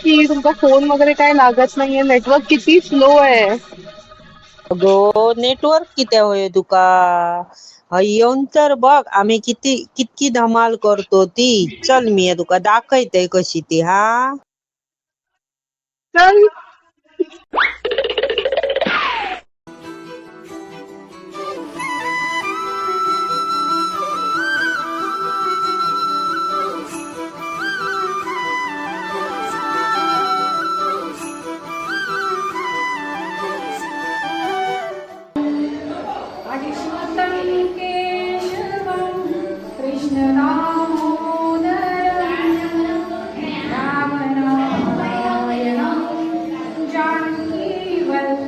की तुमचा फोन वगैरे काय लागत नाहीये, नेटवर्क किती स्लो आहे. अगं नेटवर्क किती होय तुका. येऊन तर बघ आम्ही किती कितकी धमाल करतो ती. चल मी तुका दाखवते कशी ती हा. चल. अजिष्णुतं केशवं कृष्णदामोदरं रामनारायणं जानकीवल्लभम्.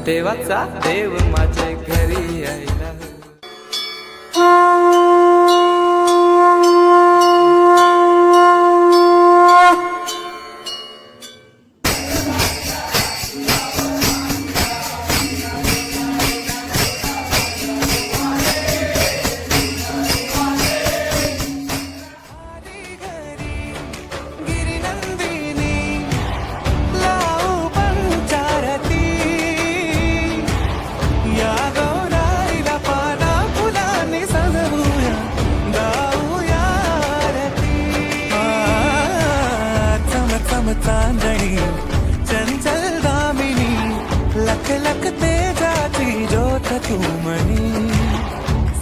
देवाचा देव माझे घरी यायला. चांदणी चंचल दामिनी लख लख तेजाची ज्योत तू मणी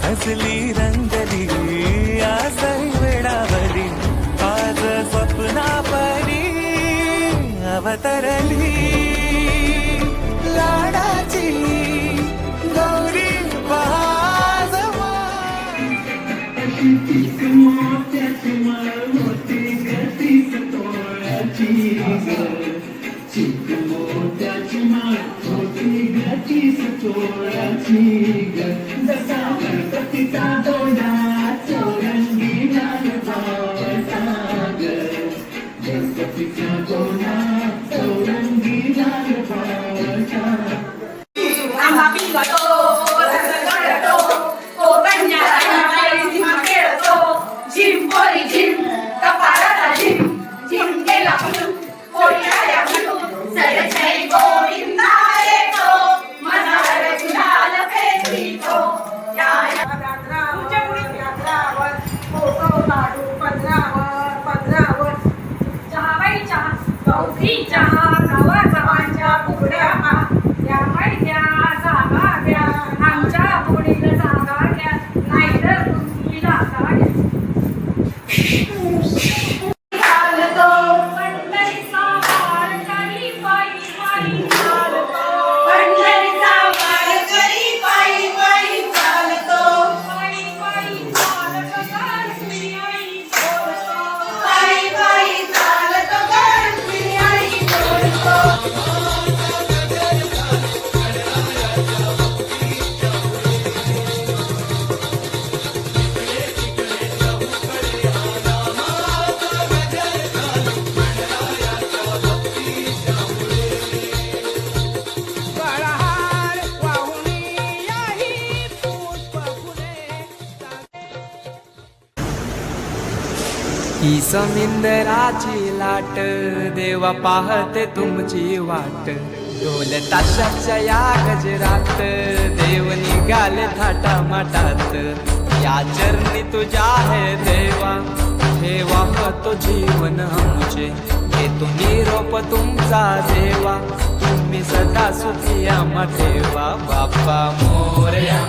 सजली रंगली आसई वेडावली आज स्वप्ना परी अवतरली लाडाची गौरी बहाजमा. चिकमोत्याची माळ होती गती सचोळ्याची ग. जसा गणपतीचा दोंडा चौरंगी लाल बावटा ग. गणपतीचा दोंडा चौरंगी लाल बावटा. आम्हा पिंगतो रसगडतो कोकण्या रायमा खेळतो. झिम पोरी झिम कपाळाला झिम झिम केला म्हणून कोळ्याला म्हणून सरजय गोविंदा येतो मनावर गुलाल फेकितो. तुमच्या पुढे व्याघ्रावर फोटो काढू पत्रावर चहाबाईच्या गौरीच्या नवरदेवाच्या फुगड्या या मैद्या जागा द्या आमच्या पुढील जागा द्या नाहीतर तुमची जागा द्या. चालतो पंढरीचा वारकरी पायी पायी चालतो. पंढरीचा वारकरी पायी पायी चालतो. पायी पायी चालत गरजली आई सोडतो. पायी पायी चालत गरजली आई सोडतो. ही समिंदराची लाट देवा पाहते तुमची वाट. ढोल ताशाच्या या गजरात देव निघाले थाटा माटात. या चरणी तुझ्या है देवा ठेवा तो जीवन आमचे. घेतो निरोप तुमचा देवा तुम्ही सदा सुखी आम्हा ठेवा. बाप्पा मोरया.